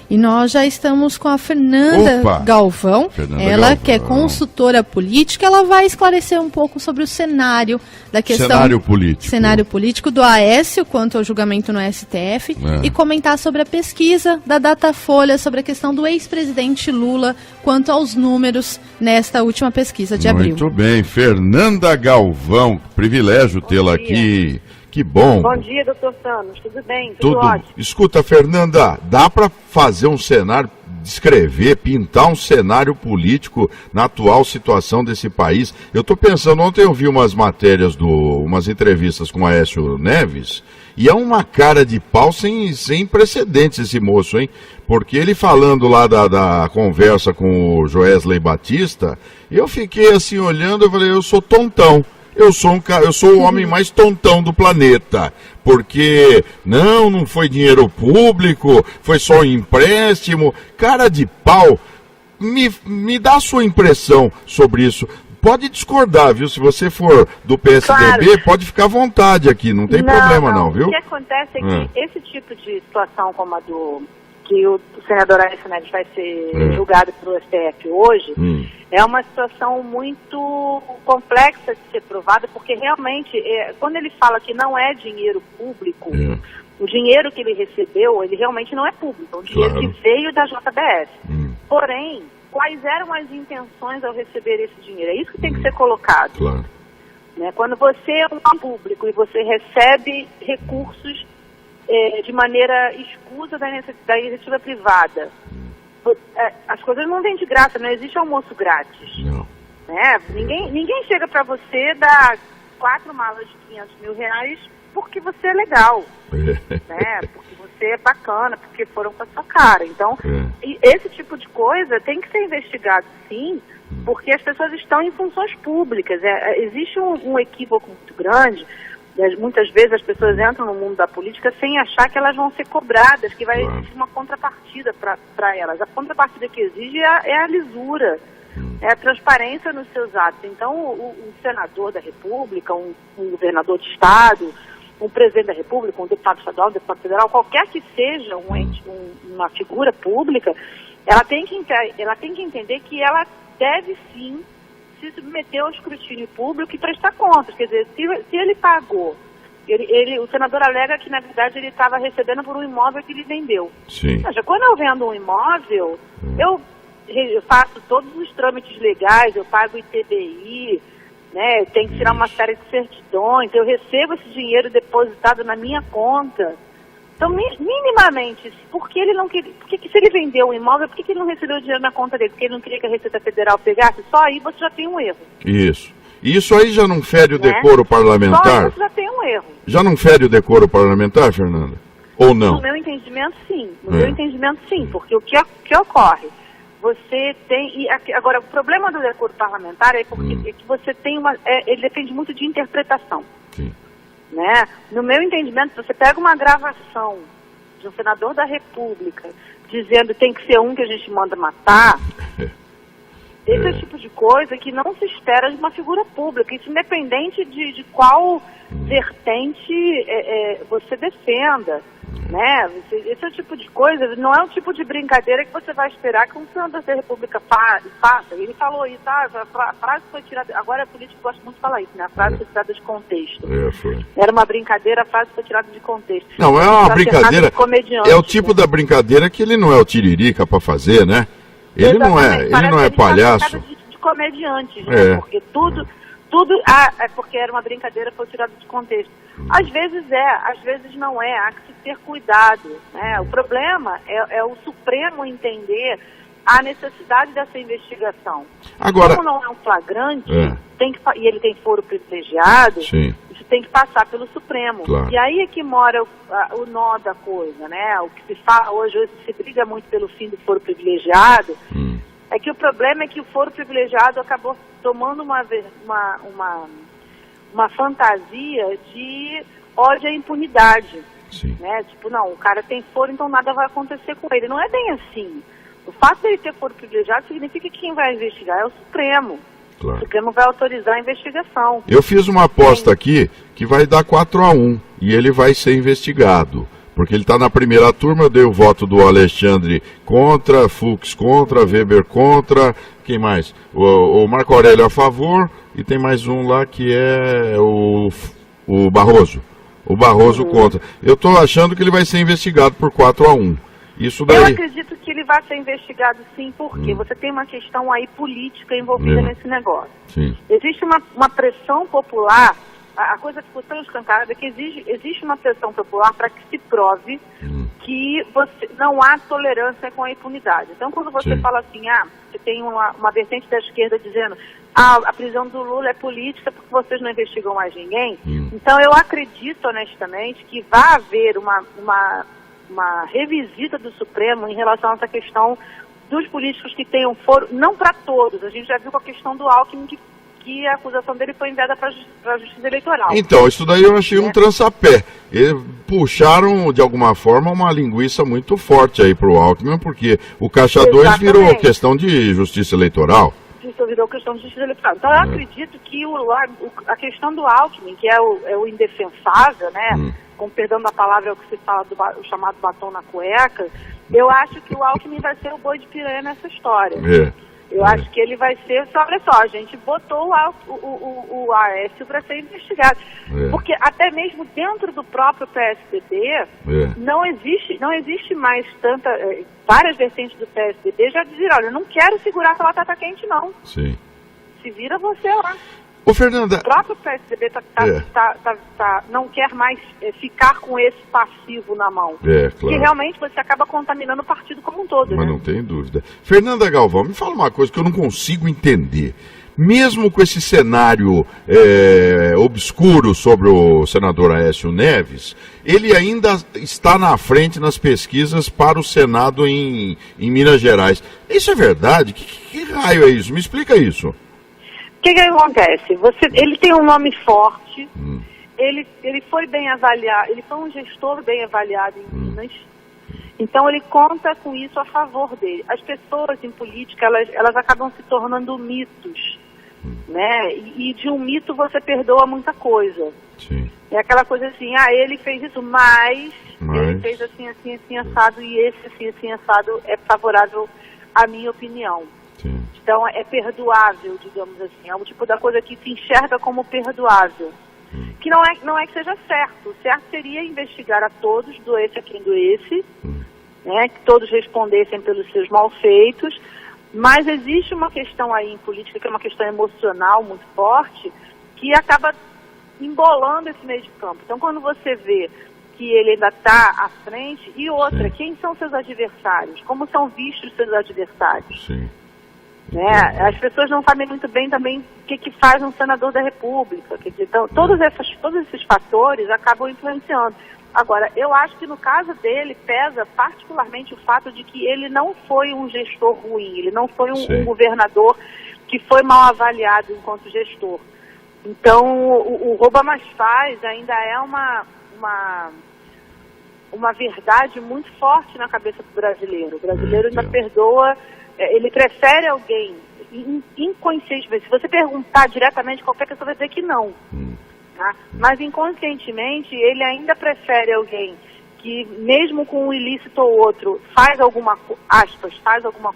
E nós já estamos com a Fernanda Galvão, ela que é consultora política, ela vai esclarecer um pouco sobre o cenário da questão... Cenário político do Aécio quanto ao julgamento no STF e comentar sobre a pesquisa da Datafolha sobre a questão do ex-presidente Lula quanto aos números nesta última pesquisa de abril. Muito bem, Fernanda Galvão, privilégio tê-la aqui. Que bom. Bom dia, doutor Sanos. Tudo bem? Tudo ótimo. Escuta, Fernanda, dá para fazer um cenário, descrever, pintar um cenário político na atual situação desse país? Eu estou pensando, ontem eu vi umas matérias, umas entrevistas com o Aécio Neves, e é uma cara de pau sem precedentes esse moço, hein? Porque ele falando lá da conversa com o Joesley Batista, eu fiquei assim olhando, eu falei, eu sou tontão. Eu sou o homem mais tontão do planeta, porque não foi dinheiro público, foi só um empréstimo. Cara de pau, me dá a sua impressão sobre isso. Pode discordar, viu? Se você for do PSDB, claro, pode ficar à vontade aqui, não tem problema não, viu? O que acontece é que esse tipo de situação como a que o senador Aécio Neves vai ser julgado pelo STF hoje, é uma situação muito complexa de ser provada, porque realmente, quando ele fala que não é dinheiro público, o dinheiro que ele recebeu, ele realmente não é público, é um dinheiro que veio da JBS. Porém, quais eram as intenções ao receber esse dinheiro? É isso que tem que ser colocado. Claro. Né? Quando você é um público e você recebe recursos de maneira escusa da iniciativa privada, as coisas não vêm de graça, não existe almoço grátis. Não. Né? Ninguém chega para você dar 4 malas de 500 mil reais porque você é legal, né? Porque você é bacana, porque foram com a sua cara. Então, esse tipo de coisa tem que ser investigado, sim, porque as pessoas estão em funções públicas. Existe um equívoco muito grande. Muitas vezes as pessoas entram no mundo da política sem achar que elas vão ser cobradas, que vai existir uma contrapartida para elas. A contrapartida que exige é a lisura, é a transparência nos seus atos. Então, um senador da República, um governador de Estado, um presidente da República, um deputado estadual, um deputado federal, qualquer que seja uma figura pública, ela tem que entender que ela deve sim se submeter ao escrutínio público e prestar contas. Quer dizer, se ele pagou, o senador alega que, na verdade, ele estava recebendo por um imóvel que ele vendeu. Sim. Ou seja, quando eu vendo um imóvel, eu faço todos os trâmites legais, eu pago ITBI, né, tem que tirar uma série de certidões, eu recebo esse dinheiro depositado na minha conta. Então, minimamente, porque ele não queria, se ele vendeu um imóvel, por que ele não recebeu o dinheiro na conta dele? Porque ele não queria que a Receita Federal pegasse? Só aí você já tem um erro. Isso. Isso aí já não fere o decoro parlamentar? Só aí você já tem um erro. Já não fere o decoro parlamentar, Fernanda? Ou não? No meu entendimento, sim. Meu entendimento, sim. Porque o que ocorre? Você tem... Agora, o problema do decoro parlamentar é que você tem ele depende muito de interpretação. Sim. Né? No meu entendimento, se você pega uma gravação de um senador da República dizendo que tem que ser um que a gente manda matar, esse é o tipo de coisa que não se espera de uma figura pública, isso independente de qual vertente você defenda. Né? Esse é o tipo de coisa, não é o tipo de brincadeira que você vai esperar que um senador da República faça. Ele falou isso, a frase foi tirada, agora a política gosta muito de falar isso, né? A frase foi tirada de contexto. Era uma brincadeira, a frase foi tirada de contexto. Não, é uma brincadeira, é o tipo da brincadeira que ele não é o tiririca para fazer, né? Ele não é palhaço. De comediante, né? Porque tudo porque era uma brincadeira, foi tirado de contexto. Às vezes às vezes não é, há que se ter cuidado, né? O problema é o Supremo entender a necessidade dessa investigação. Agora, como não é um flagrante, e ele tem foro privilegiado, isso tem que passar pelo Supremo. Claro. E aí é que mora o nó da coisa, né? O que se fala hoje se briga muito pelo fim do foro privilegiado, é que o problema é que o foro privilegiado acabou tomando uma fantasia de ódio à impunidade. Né? Tipo, não, o cara tem foro, então nada vai acontecer com ele. Não é bem assim. O fato de ele ter foro privilegiado significa que quem vai investigar é o Supremo. Claro. O Supremo vai autorizar a investigação. Eu fiz uma aposta aqui que vai dar 4-1 e ele vai ser investigado. Porque ele está na primeira turma, eu dei o voto do Alexandre contra, Fux contra, Weber contra, quem mais? O Marco Aurélio a favor, e tem mais um lá que é o Barroso. O Barroso contra. Eu estou achando que ele vai ser investigado por 4-1. Isso daí... Eu acredito que ele vai ser investigado sim, porque você tem uma questão aí política envolvida nesse negócio. Sim. Existe uma pressão popular, a coisa ficou tão escancarada que existe uma pressão popular para que se prove que não há tolerância com a impunidade. Então, quando você fala assim, você tem uma vertente da esquerda dizendo a prisão do Lula é política porque vocês não investigam mais ninguém, então eu acredito honestamente que vai haver uma revisita do Supremo em relação a essa questão dos políticos que tenham foro, não para todos. A gente já viu com a questão do Alckmin que a acusação dele foi enviada para a Justiça Eleitoral. Então, isso daí eu achei um trançapé. Eles puxaram, de alguma forma, uma linguiça muito forte aí para o Alckmin, porque o Caixa 2 virou questão de Justiça Eleitoral. Isso virou questão de Justiça Eleitoral. Então, eu acredito que a questão do Alckmin, que é o indefensável, né? Com perdão da palavra, é o que se fala o chamado batom na cueca, eu acho que o Alckmin vai ser o boi de piranha nessa história. Eu acho que ele vai ser, olha só, a gente botou o Aécio para ser investigado. Porque até mesmo dentro do próprio PSDB, não existe mais tanta... várias vertentes do PSDB já diziam, olha, eu não quero segurar essa batata quente, não. Sim. Se vira você lá. Ô, Fernanda... O próprio PSDB não quer mais ficar com esse passivo na mão. Claro. Porque realmente você acaba contaminando o partido como um todo. Mas não tem dúvida. Fernanda Galvão, me fala uma coisa que eu não consigo entender. Mesmo com esse cenário obscuro sobre o senador Aécio Neves, ele ainda está na frente nas pesquisas para o Senado em Minas Gerais. Isso é verdade? Que raio é isso? Me explica isso. O que acontece? Ele tem um nome forte, ele foi bem avaliado, ele foi um gestor bem avaliado em Minas, então ele conta com isso a favor dele. As pessoas em política, elas acabam se tornando mitos, né? E de um mito você perdoa muita coisa. Sim. É aquela coisa assim, ele fez isso, mas ele fez assim, assim, assim, assado, e esse assim, assim, assado é favorável à minha opinião. Sim. Então é perdoável, digamos assim, é o tipo da coisa que se enxerga como perdoável. Que não é que seja certo. O certo seria investigar a todos, doesse a quem doesse, né, que todos respondessem pelos seus malfeitos, mas existe uma questão aí em política, que é uma questão emocional muito forte, que acaba embolando esse meio de campo. Então quando você vê que ele ainda está à frente, e outra, quem são seus adversários? Como são vistos seus adversários? Sim. Né? As pessoas não sabem muito bem também o que faz um senador da República. Então, todos esses fatores acabam influenciando. Agora, eu acho que no caso dele pesa particularmente o fato de que ele não foi um gestor ruim, ele não foi um governador que foi mal avaliado enquanto gestor. Então, o rouba mais faz ainda é uma verdade muito forte na cabeça do brasileiro. O brasileiro ainda perdoa. Ele prefere alguém inconscientemente. Se você perguntar diretamente, qualquer pessoa vai dizer que não. Tá? Mas inconscientemente, ele ainda prefere alguém que, mesmo com um ilícito ou outro, faz alguma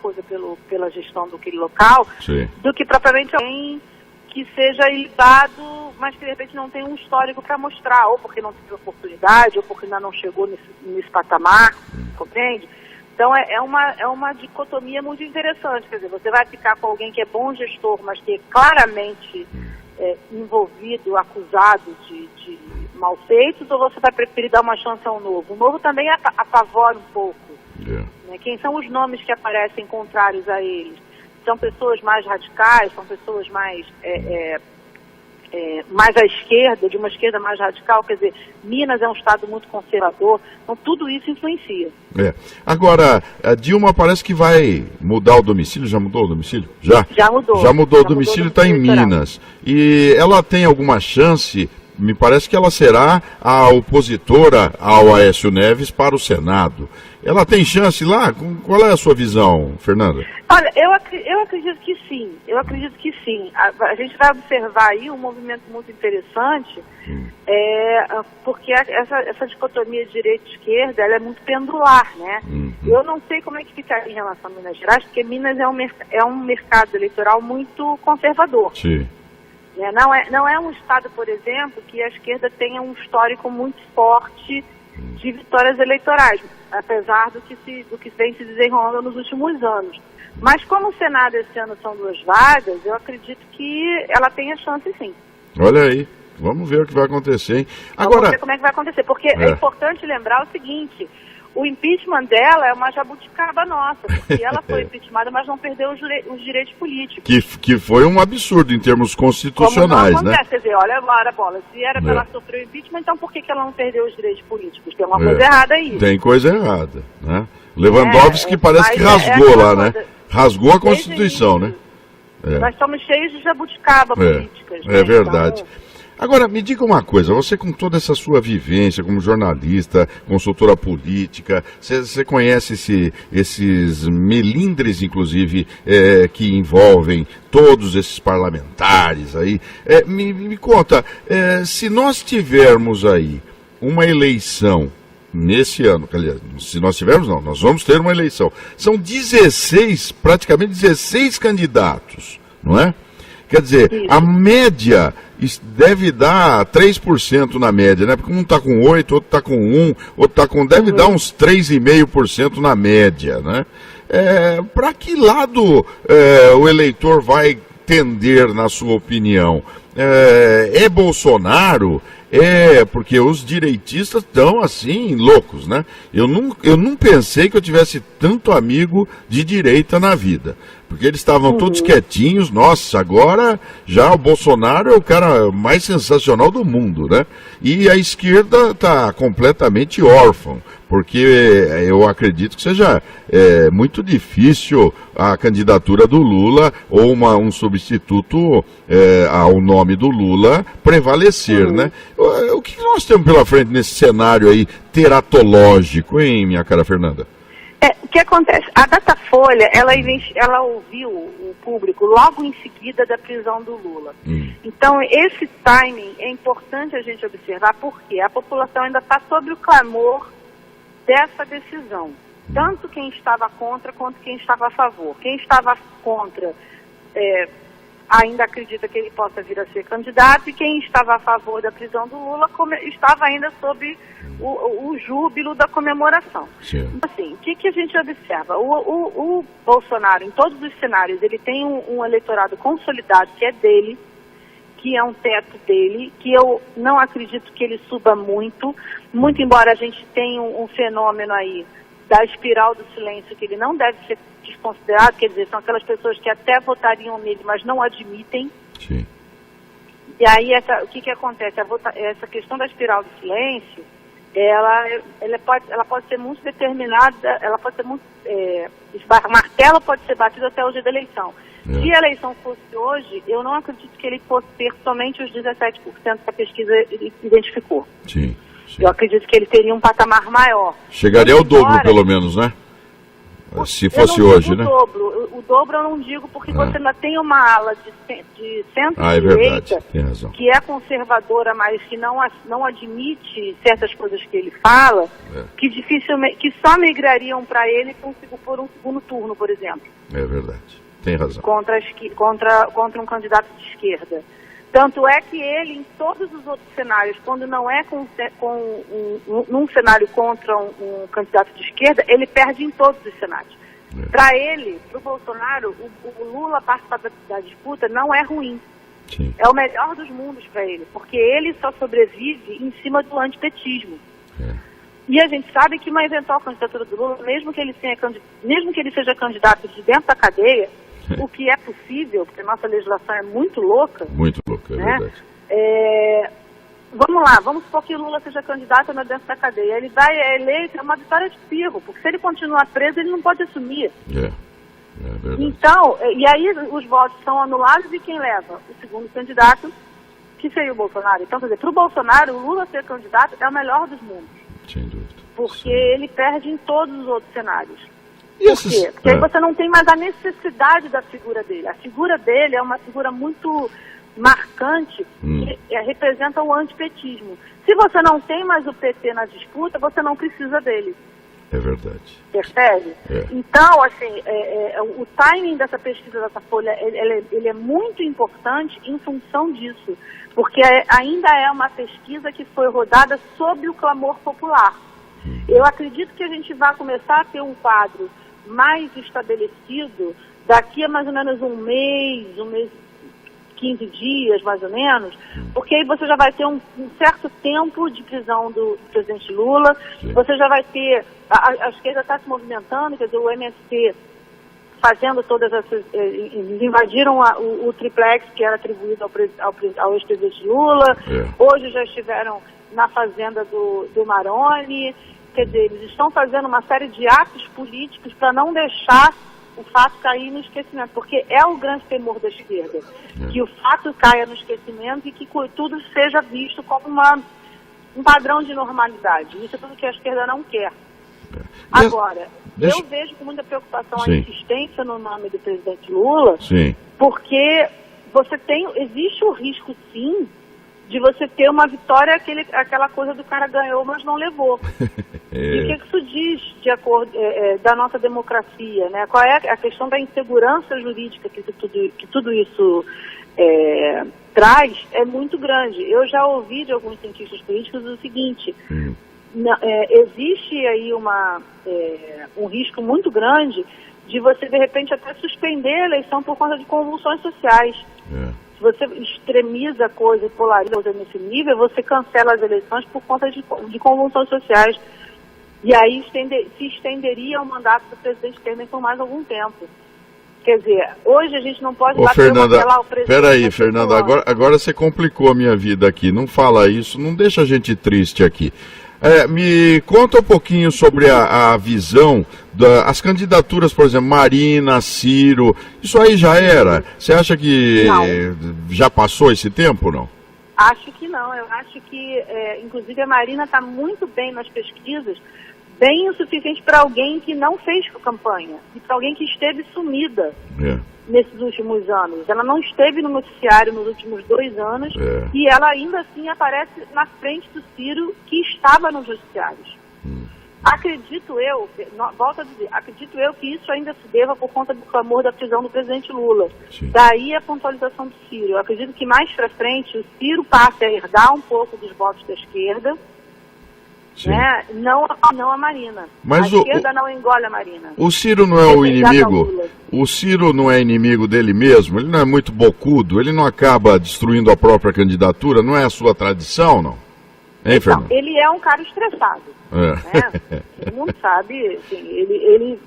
coisa pela gestão daquele local, do que propriamente alguém que seja ilibado, mas que de repente não tem um histórico para mostrar, ou porque não teve oportunidade, ou porque ainda não chegou nesse patamar, compreende? Então é uma dicotomia muito interessante, quer dizer, você vai ficar com alguém que é bom gestor, mas que é claramente envolvido, acusado de malfeitos, ou você vai preferir dar uma chance ao novo? O novo também apavora um pouco. Né? Quem são os nomes que aparecem contrários a eles? São pessoas mais radicais, são pessoas mais à esquerda, de uma esquerda mais radical, quer dizer, Minas é um estado muito conservador, então tudo isso influencia. Agora, a Dilma parece que vai mudar o domicílio, já mudou o domicílio? Já mudou. Já mudou o domicílio, está em Minas. E ela tem alguma chance, me parece que ela será a opositora ao Aécio Neves para o Senado. Ela tem chance lá? Qual é a sua visão, Fernanda? Olha, eu acredito que sim. Eu acredito que sim. A gente vai observar aí um movimento muito interessante, porque essa dicotomia direita-esquerda, ela é muito pendular, né? Eu não sei como é que ficaria em relação a Minas Gerais, porque Minas é um mercado eleitoral muito conservador. Sim. Não é um estado, por exemplo, que a esquerda tenha um histórico muito forte de vitórias eleitorais, apesar do que vem se desenrolando nos últimos anos. Mas como o Senado esse ano são 2 vagas, eu acredito que ela tem a chance sim. Olha aí, vamos ver o que vai acontecer, hein? Agora, vamos ver como é que vai acontecer, porque é importante lembrar o seguinte: o impeachment dela é uma jabuticaba nossa, porque ela foi impeachmentada, mas não perdeu os direitos políticos. Que foi um absurdo em termos constitucionais, como não acontece, né? Quer dizer, olha agora, Bola, se era para ela sofrer o impeachment, então por que ela não perdeu os direitos políticos? Tem uma coisa errada aí. Tem coisa errada, né? Lewandowski parece que rasgou lá, né? Rasgou a Constituição, né? Nós estamos cheios de jabuticaba políticas. É verdade. Então, agora, me diga uma coisa, você com toda essa sua vivência como jornalista, consultora política, você conhece esses melindres, inclusive, que envolvem todos esses parlamentares aí. Me conta, se nós tivermos aí uma eleição nesse ano, aliás, se nós tivermos não, nós vamos ter uma eleição. São praticamente 16 candidatos, não é? Quer dizer, a média deve dar 3% na média, né? Porque um está com 8, outro está com 1, outro está com... Deve dar uns 3,5% na média, né? Para que lado o eleitor vai tender, na sua opinião? É Bolsonaro? Porque os direitistas estão assim, loucos, né? Eu não pensei que eu tivesse tanto amigo de direita na vida. Porque eles estavam todos quietinhos. Nossa, agora já o Bolsonaro é o cara mais sensacional do mundo, né? E a esquerda está completamente órfã, porque eu acredito que seja muito difícil a candidatura do Lula ou um substituto ao nome do Lula prevalecer, né? O que nós temos pela frente nesse cenário aí teratológico, hein, minha cara Fernanda? O que acontece? A Datafolha, ela ouviu o público logo em seguida da prisão do Lula. Então, esse timing é importante a gente observar, porque a população ainda está sob o clamor dessa decisão. Tanto quem estava contra quanto quem estava a favor. Quem estava contra ainda acredita que ele possa vir a ser candidato, e quem estava a favor da prisão do Lula estava ainda sob o júbilo da comemoração. Assim, o que a gente observa? O Bolsonaro, em todos os cenários, ele tem um eleitorado consolidado que é dele, que é um teto dele, que eu não acredito que ele suba muito embora a gente tenha um fenômeno aí da espiral do silêncio, que ele não deve ser desconsiderado, quer dizer, são aquelas pessoas que até votariam nele, mas não admitem. Sim. E aí, o que acontece? Essa questão da espiral do silêncio, ela pode ser muito determinada, ela pode ser muito... o martelo pode ser batido até o dia da eleição. Se a eleição fosse hoje, eu não acredito que ele fosse ter somente os 17% que a pesquisa identificou. Sim. Eu acredito que ele teria um patamar maior. Chegaria ao dobro, pelo menos, né? Se fosse hoje, né? O dobro eu não digo, porque você ainda tem uma ala de centro-direita que é conservadora, mas que não admite certas coisas que ele fala, que dificilmente, que só migrariam para ele por um segundo turno, por exemplo. É verdade, tem razão. Contra um candidato de esquerda. Tanto é que ele, em todos os outros cenários, quando não é num cenário contra um candidato de esquerda, ele perde em todos os cenários. Para ele, para o Bolsonaro, o Lula participar da disputa não é ruim. Sim. É o melhor dos mundos para ele, porque ele só sobrevive em cima do antipetismo. E a gente sabe que uma eventual candidatura do Lula, mesmo que ele seja candidato de dentro da cadeia, o que é possível, porque a nossa legislação é muito louca. Muito louca, é verdade. Vamos lá, vamos supor que o Lula seja candidato dentro da cadeia. Ele vai eleito, é uma vitória de espirro, porque se ele continuar preso, ele não pode assumir. É verdade. Então, e aí os votos são anulados e quem leva? O segundo candidato, que seria o Bolsonaro. Então, quer dizer, para o Bolsonaro, o Lula ser candidato é o melhor dos mundos. Sem dúvida. Porque ele perde em todos os outros cenários. Por quê? Porque aí você não tem mais a necessidade da figura dele. A figura dele é uma figura muito marcante que representa o antipetismo. Se você não tem mais o PT na disputa, você não precisa dele. É verdade. Percebe? Então, assim, o timing dessa pesquisa dessa Folha, ele é muito importante em função disso, porque ainda é uma pesquisa que foi rodada sob o clamor popular. Eu acredito que a gente vai começar a ter um quadro mais estabelecido daqui a mais ou menos um mês, 15 dias, mais ou menos, porque aí você já vai ter um certo tempo de prisão do presidente Lula, você já vai ter, a esquerda está se movimentando, quer dizer, o MST fazendo todas essas, invadiram o triplex que era atribuído ao ex-presidente Lula, hoje já estiveram na fazenda do Maroni, quer dizer, eles estão fazendo uma série de atos políticos para não deixar o fato cair no esquecimento, porque é o grande temor da esquerda, que o fato caia no esquecimento e que tudo seja visto como um padrão de normalidade. Isso é tudo que a esquerda não quer. Agora, eu vejo com muita preocupação a insistência no nome do presidente Lula, porque existe o risco, sim, de você ter uma vitória, aquela coisa do cara ganhou, mas não levou. E o que isso diz de acordo da nossa democracia, né? Qual é a questão da insegurança jurídica que tudo isso traz é muito grande. Eu já ouvi de alguns cientistas políticos o seguinte, existe aí um risco muito grande de você, de repente, até suspender a eleição por conta de convulsões sociais. Se você extremiza a coisa e polariza a coisa nesse nível, você cancela as eleições por conta de convulsões sociais. E aí se estenderia o mandato do presidente Temer por mais algum tempo. Quer dizer, hoje a gente não pode bater o martelo ao presidente. Peraí, Fernanda, agora você complicou a minha vida aqui. Não fala isso, não deixa a gente triste aqui. Me conta um pouquinho sobre a visão das candidaturas, por exemplo, Marina, Ciro, isso aí já era? Você acha que já passou esse tempo, não? Acho que não, eu acho que, inclusive, a Marina está muito bem nas pesquisas, bem o suficiente para alguém que não fez campanha, e para alguém que esteve sumida nesses últimos anos. Ela não esteve no noticiário nos últimos 2 anos, e ela ainda assim aparece na frente do Ciro, que estava nos noticiários. Acredito eu, volto a dizer, acredito eu que isso ainda se deva por conta do clamor da prisão do presidente Lula. Daí a pontualização do Ciro. Eu acredito que mais para frente o Ciro passe a herdar um pouco dos votos da esquerda, né? Não a Marina. Mas a esquerda não engole a Marina. O Ciro não é o inimigo? O Ciro não é inimigo dele mesmo? Ele não é muito bocudo? Ele não acaba destruindo a própria candidatura? Não é a sua tradição, não? Hein, então, ele é um cara estressado. Né? Todo mundo sabe, assim, ele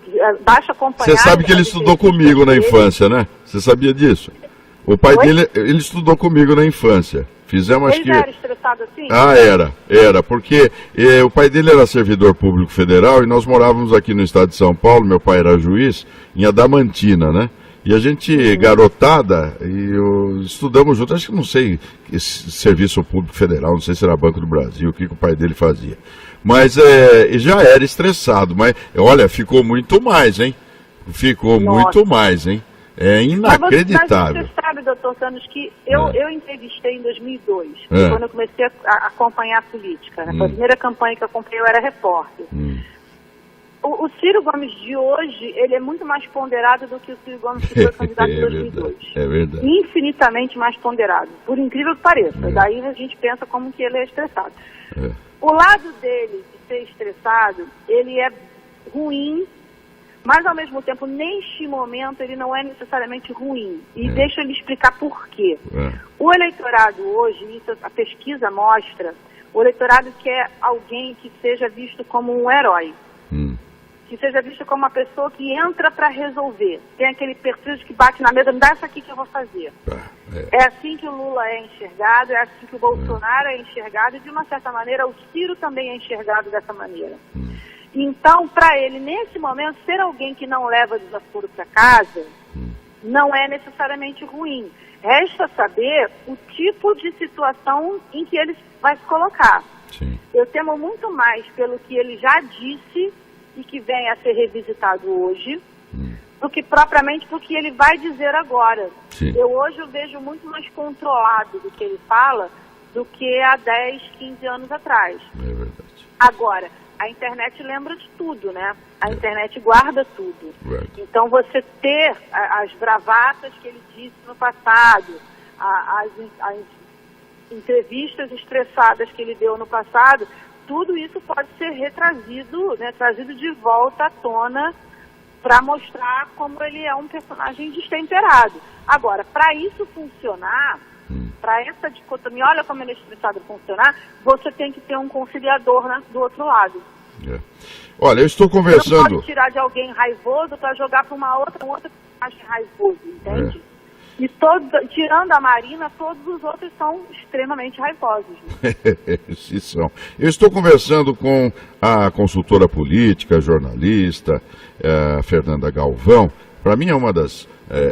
baixa acompanhar... Você sabe que ele estudou comigo na infância, né? Você sabia disso? O pai dele, ele estudou comigo na infância. Fizemos, ele era estressado assim? Era, porque o pai dele era servidor público federal e nós morávamos aqui no estado de São Paulo, meu pai era juiz, em Adamantina, né? E a gente, garotada, estudamos juntos, acho que não sei, Serviço Público Federal, não sei se era Banco do Brasil, o que o pai dele fazia. Mas já era estressado, mas olha, ficou muito mais, hein? Muito mais, hein? É inacreditável. Mas você sabe, doutor Thanos, que eu entrevistei em 2002, quando eu comecei a acompanhar a política. Né? A primeira campanha que eu acompanhei, eu era repórter. O Ciro Gomes de hoje, ele é muito mais ponderado do que o Ciro Gomes que foi candidato em 2002. É verdade. Infinitamente mais ponderado, por incrível que pareça. Daí a gente pensa como que ele é estressado. O lado dele de ser estressado, ele é ruim, mas ao mesmo tempo, neste momento, ele não é necessariamente ruim. E deixa eu lhe explicar por quê. O eleitorado hoje, isso a pesquisa mostra, o eleitorado quer alguém que seja visto como um herói. Que seja visto como uma pessoa que entra para resolver. Tem aquele perfil que bate na mesa, me dá isso aqui que eu vou fazer. É assim que o Lula é enxergado, é assim que o Bolsonaro é enxergado, e de uma certa maneira o Ciro também é enxergado dessa maneira. Então, para ele, nesse momento, ser alguém que não leva desaforo para casa não é necessariamente ruim. Resta saber o tipo de situação em que ele vai se colocar. Sim. Eu temo muito mais pelo que ele já disse e que vem a ser revisitado hoje, do que propriamente do que ele vai dizer agora. Sim. Hoje eu vejo muito mais controlado do que ele fala do que há 10, 15 anos atrás. É verdade. Agora, a internet lembra de tudo, né? A internet guarda tudo. Right. Então, você ter as bravatas que ele disse no passado, as entrevistas estressadas que ele deu no passado, tudo isso pode ser retrazido, né, trazido de volta à tona para mostrar como ele é um personagem destemperado. Agora, para isso funcionar, para essa dicotomia, olha como ele é estressado funcionar, você tem que ter um conciliador do outro lado. É. Olha, eu estou conversando... Você não pode tirar de alguém raivoso para jogar para uma outra personagem raivoso, entende? E tirando a Marina, todos os outros são extremamente raivosos. Sim, são. Eu estou conversando com a consultora política, jornalista, Fernanda Galvão. Para mim é uma das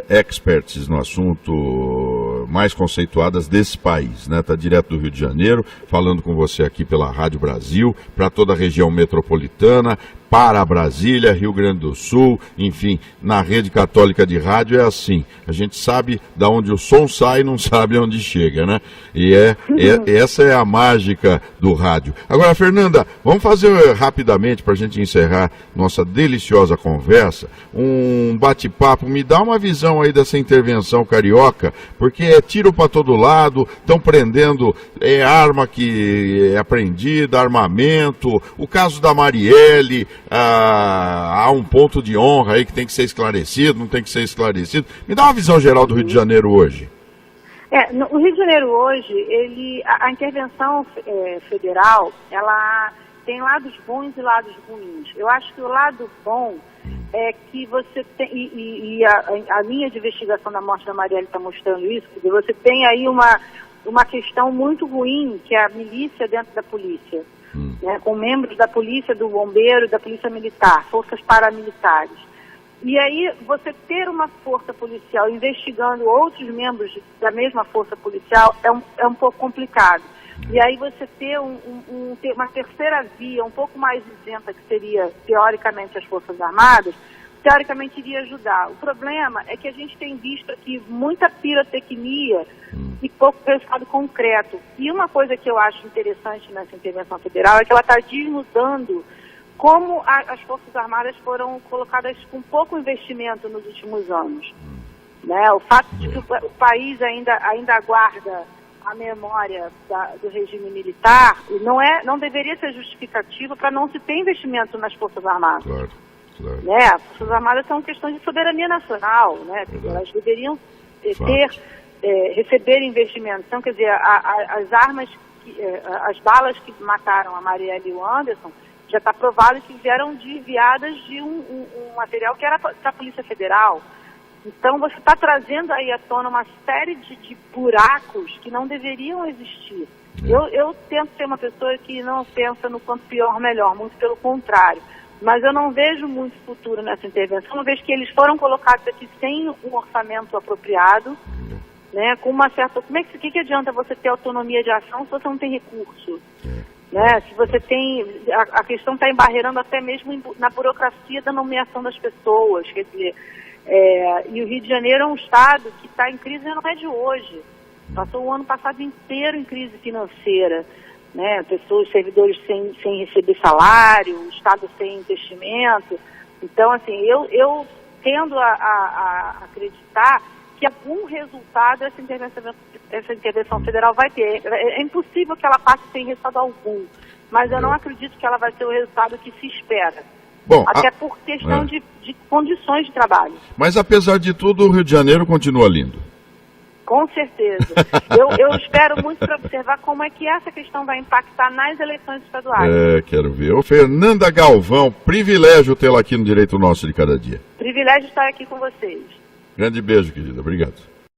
experts no assunto mais conceituadas desse país, né? Está direto do Rio de Janeiro, falando com você aqui pela Rádio Brasil, para toda a região metropolitana, para Brasília, Rio Grande do Sul, enfim, na rede católica de rádio é assim, a gente sabe de onde o som sai e não sabe onde chega, né? E essa é a mágica do rádio. Agora, Fernanda, vamos fazer rapidamente, para a gente encerrar nossa deliciosa conversa, um bate-papo, me dá uma visão aí dessa intervenção carioca, porque é tiro para todo lado, estão prendendo arma que é apreendida, armamento, o caso da Marielle, há um ponto de honra aí que tem que ser esclarecido, não tem que ser esclarecido. Me dá uma visão geral do Rio de Janeiro hoje. No Rio de Janeiro hoje, a intervenção federal, ela tem lados bons e lados ruins. Eu acho que o lado bom é que você tem, e a linha de investigação da morte da Marielle está mostrando isso, porque você tem aí uma questão muito ruim, que é a milícia dentro da polícia. Né, com membros da polícia, do bombeiro, da polícia militar, forças paramilitares. E aí você ter uma força policial investigando outros membros da mesma força policial é um pouco complicado. E aí você ter uma terceira via um pouco mais isenta, que seria, teoricamente, as Forças Armadas, teoricamente iria ajudar. O problema é que a gente tem visto aqui muita pirotecnia e pouco resultado concreto. E uma coisa que eu acho interessante nessa intervenção federal é que ela está desnudando como as Forças Armadas foram colocadas com pouco investimento nos últimos anos. Né? O fato de que o país ainda aguarda a memória do regime militar não deveria ser justificativo para não se ter investimento nas Forças Armadas. Claro. Né? As Forças Armadas são questões de soberania nacional, né? Elas deveriam receber investimentos. Então, quer dizer, as armas, as balas que mataram a Marielle e o Anderson, já está provado que vieram desviadas de um material que era da Polícia Federal. Então, você está trazendo aí à tona uma série de buracos que não deveriam existir. Eu tento ser uma pessoa que não pensa no quanto pior, melhor, muito pelo contrário. Mas eu não vejo muito futuro nessa intervenção, uma vez que eles foram colocados aqui sem um orçamento apropriado, né, com uma certa... que adianta você ter autonomia de ação se você não tem recurso? Né? Se você tem... A questão está embarreirando até mesmo na burocracia da nomeação das pessoas, quer dizer... e o Rio de Janeiro é um estado que está em crise, não é de hoje. Passou o ano passado inteiro em crise financeira. Né, pessoas, servidores sem receber salário, o Estado sem investimento. Então, assim, eu tendo a acreditar que algum resultado essa intervenção federal vai ter. É impossível que ela passe sem resultado algum, mas eu não acredito que ela vai ter o resultado que se espera. Bom, até por questão de condições de trabalho. Mas, apesar de tudo, o Rio de Janeiro continua lindo. Com certeza. Eu espero muito para observar como é que essa questão vai impactar nas eleições estaduais. Quero ver. Fernanda Galvão, privilégio tê-la aqui no Direito Nosso de Cada Dia. Privilégio estar aqui com vocês. Grande beijo, querida. Obrigado.